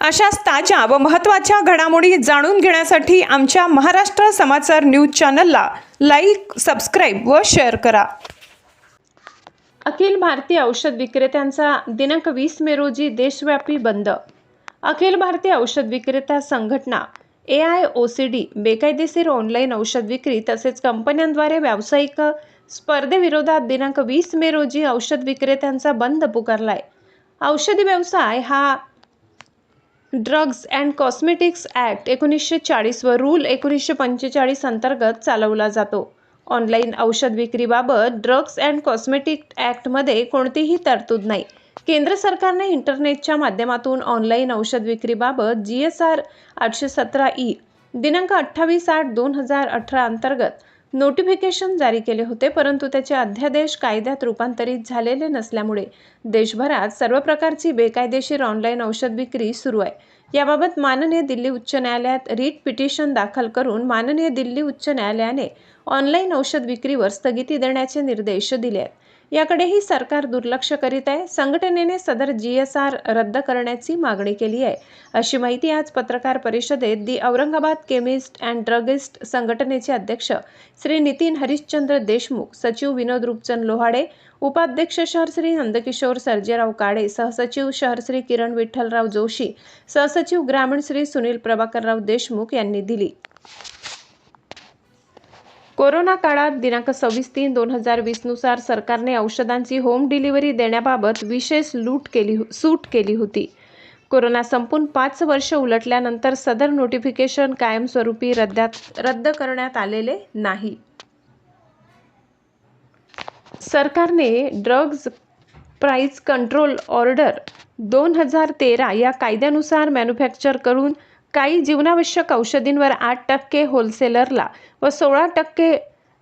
अशाच ताज्या व महत्त्वाच्या घडामोडी जाणून घेण्यासाठी आमच्या महाराष्ट्र समाचार न्यूज चॅनलला लाईक, सबस्क्राईब व शेअर करा। अखिल भारतीय औषध विक्रेत्यांचा दिनांक 20 मे रोजी देशव्यापी बंद। अखिल भारतीय औषध विक्रेता संघटना AIOCD बेकायदेशीर ऑनलाईन औषध विक्री तसेच कंपन्यांद्वारे व्यावसायिक स्पर्धेविरोधात दिनांक 20 मे रोजी औषध विक्रेत्यांचा बंद पुकारलाय। औषधी व्यवसाय हा ड्रग्ज अँड कॉस्मेटिक्स ॲक्ट 1940 व रूल 1945 अंतर्गत चालवला जातो। ऑनलाईन औषध विक्रीबाबत ड्रग्ज अँड कॉस्मेटिक ॲक्टमध्ये कोणतीही तरतूद नाही। केंद्र सरकारने इंटरनेटच्या माध्यमातून ऑनलाईन औषध विक्रीबाबत GSR 817E दिनांक 28/8/2018 अंतर्गत नोटिफिकेशन जारी केले होते, परंतु त्याचे अध्यादेश कायद्यात रूपांतरित झालेले नसल्यामुळे देशभरात सर्व प्रकारची बेकायदेशीर ऑनलाईन औषध विक्री सुरू आहे। याबाबत माननीय दिल्ली उच्च न्यायालयात रीट पिटिशन दाखल करून माननीय दिल्ली उच्च न्यायालयाने ऑनलाईन औषध विक्रीवर स्थगिती देण्याचे निर्देश दिले आहेत। याकडेही सरकार दुर्लक्ष करीत आहे। संघटनेने सदर GSR रद्द करण्याची मागणी केली आहे, अशी माहिती आज पत्रकार परिषदेत दि औरंगाबाद केमिस्ट अँड ड्रगिस्ट संघटनेचे अध्यक्ष श्री नितीन हरिश्चंद्र देशमुख, सचिव विनोद रूपचंद लोहाडे, उपाध्यक्ष शहर श्री नंदकिशोर सर्जेराव काळे, सहसचिव शहर श्री किरण विठ्ठलराव जोशी, सहसचिव ग्रामीण श्री सुनील प्रभाकरराव देशमुख यांनी दिली। कोरोना काळात दिनांक 26/3/2020 नुसार सरकारने औषधांची होम डिलिव्हरी देण्याबाबत विशेष सूट केली होती। कोरोना संपून 5 वर्ष उलटल्यानंतर सदर नोटिफिकेशन कायमस्वरूपी रद्द करण्यात आलेले नाही। सरकारने ड्रग्ज प्राइस कंट्रोल ऑर्डर 2013 या कायद्यानुसार मॅन्युफॅक्चर करून काही जीवनावश्यक औषधींवर 8% होलसेलरला व 16%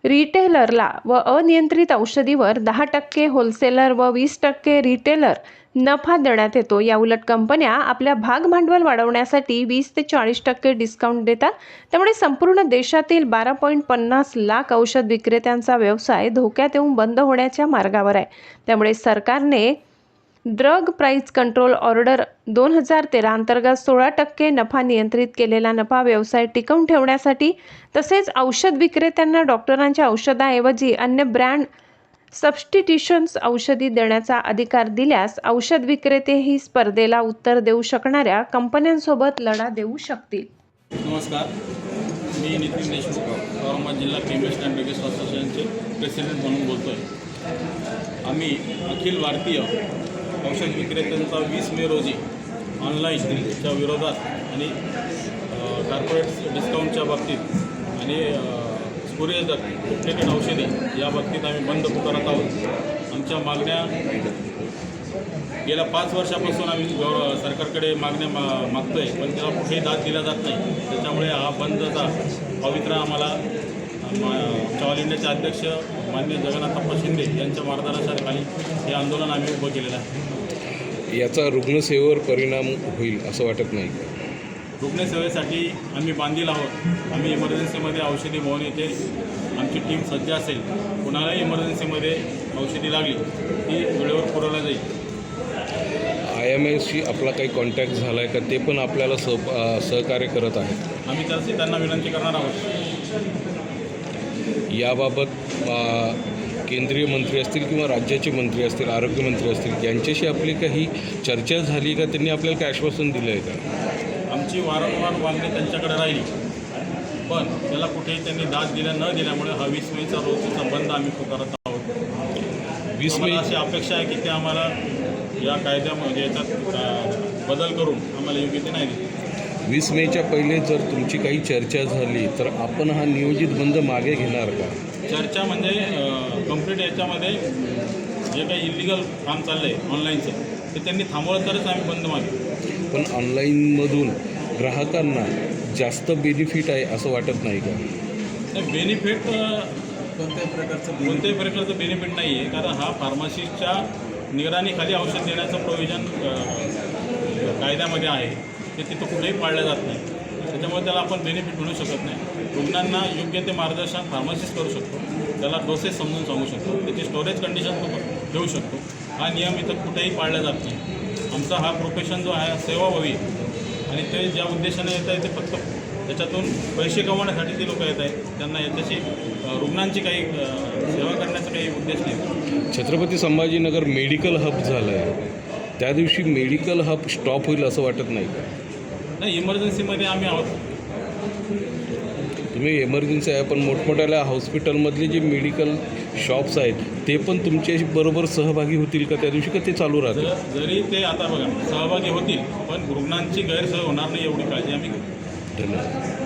रिटेलरला व अनियंत्रित औषधीवर 10% होलसेलर व 20% रिटेलर नफा देण्यात येतो। याउलट कंपन्या आपल्या भाग भांडवल वाढवण्यासाठी 20 ते 40% डिस्काउंट देतात। त्यामुळे संपूर्ण देशातील 12.50 लाख औषध विक्रेत्यांचा व्यवसाय धोक्यात येऊन बंद होण्याच्या मार्गावर आहे। त्यामुळे सरकारने ड्रग प्राइस कंट्रोल ऑर्डर 2013 अंतर्गत 16% नफा नियंत्रित केलेला नफा व्यवसाय टिकवून ठेवण्यासाठी तसेच औषध विक्रेत्यांना डॉक्टरांच्या औषधाऐवजी अन्य ब्रँड सबस्टिट्यूशन्स औषधी देण्याचा अधिकार दिल्यास औषध विक्रेते ही स्पर्धेला उत्तर देऊ शकणाऱ्या कंपन्यांसोबत लढा देऊ शकतील। नमस्कार, मी नितीन देशमुख, औरंगाबाद जिल्हा केमिस्ट अँड ड्रगिस्ट असोसिएशनचे प्रेसिडेंट म्हणून बोलतोय। आम्ही अखिल भारतीय औषध विक्रेत्यांचा 20 मे रोजी ऑनलाईनच्या विरोधात आणि कॉर्पोरेट डिस्काउंटच्या बाबतीत आणि स्पुरियस डुप्लिकेट औषधी या बाबतीत आम्ही बंद पुकारत आहोत। आमच्या मागण्या गेल्या 5 वर्षापासून आम्ही सरकारकडे मागण्या मागतोय, पण त्याला कुठेही दाद दिला जात नाही। त्याच्यामुळे हा बंदचा पवित्रा आम्हाला आमच्या ऑल इंडियाचे अध्यक्ष माननीय जगन्नाथप्पा शिंदे यांच्या मार्गदर्शनाखाली हे आंदोलन आम्ही उभं केलेलं आहे। याचा रुग्णसेवेवर परिणाम होईल असं वाटत नाही का? रुग्णसेवेसाठी आम्ही बांधील आहोत। आम्ही इमर्जन्सीमध्ये औषधी घेऊन येते, आमची टीम सज्ज असेल। कुणालाही इमर्जन्सीमध्ये औषधी लागली ती वेळेवर पुरवल्या जाईल। IMSशी आपला काही कॉन्टॅक्ट झाला आहे का? ते पण आपल्याला सहकार्य करत आहेत। आम्ही त्यासाठी त्यांना विनंती करणार आहोत। याबाबत केंद्रीय मंत्री असतील किंवा राज्याचे मंत्री असतील, आरोग्यमंत्री असतील, यांच्याशी आपली काही चर्चा झाली का? त्यांनी आपल्याला काय आश्वासन दिलं आहे का? आमची वारंवार मागणी त्यांच्याकडे राहिली, पण त्याला कुठेही त्यांनी दाद न दिल्यामुळे हा 20 मेचा रोजीचा बंद आम्ही पुकारत आहोत। 20 मे अशी अपेक्षा आहे की ते आम्हाला या कायद्यामध्ये याच्यात बदल करून आम्हाला योग्य ते नाही दिली। 20 मेच्या पहिले जर तुमची काही चर्चा झाली तर आपण हा नियोजित बंद मागे घेणार का? चर्चा म्हणजे कंप्लीट याच्यामध्ये जे काही इलिगल काम चाललं आहे ऑनलाईनचं ते त्यांनी थांबवलं तरच आम्ही बंद मागू। पण ऑनलाईनमधून ग्राहकांना जास्त बेनिफिट आहे असं वाटत नाही का? नाही, बेनिफिट कोणत्याही प्रकारचं बेनिफिट नाही आहे, कारण हा फार्मसीच्या निगराणीखाली औषध देण्याचं प्रोव्हिजन कायद्यामध्ये आहे, ते तिथं कुठेही पाळलं जात नाही। त्याच्यामुळे त्याला आपण बेनिफिट मिळू शकत नाही। रुग्णांना योग्य ते मार्गदर्शन फार्मसिस्ट करू शकतो, त्याला डोसेस समजून सांगू शकतो, त्याची स्टोरेज कंडिशन तो देऊ शकतो। हा नियम इथं कुठेही पाळला जात नाही। आमचा हा प्रोफेशन जो आहे सेवाभावी आणि ते ज्या उद्देशाने येत आहे ते फक्त त्याच्यातून पैसे कमवण्यासाठी ते लोक येत आहेत. त्यांना याच्याशी रुग्णांची काही सेवा करण्याचा काही उद्देश नाही. छत्रपती संभाजीनगर मेडिकल हब झालं आहे, त्या दिवशी मेडिकल हब स्टॉप होईल असं वाटत नाही का? नाही, इमर्जन्सीमध्ये आम्ही आहोत. तुम्ही एमर्जन्सी आहे, पण मोठमोठ्या हॉस्पिटलमधले जे मेडिकल शॉप्स आहेत ते पण तुमच्याशी बरोबर सहभागी होतील का त्या दिवशी, का ते चालू राहतील? जरी ते आता बघा सहभागी होतील, पण रुग्णांची गैरसोय होणार नाही एवढी काळजी आम्ही घेऊ. धन्यवाद.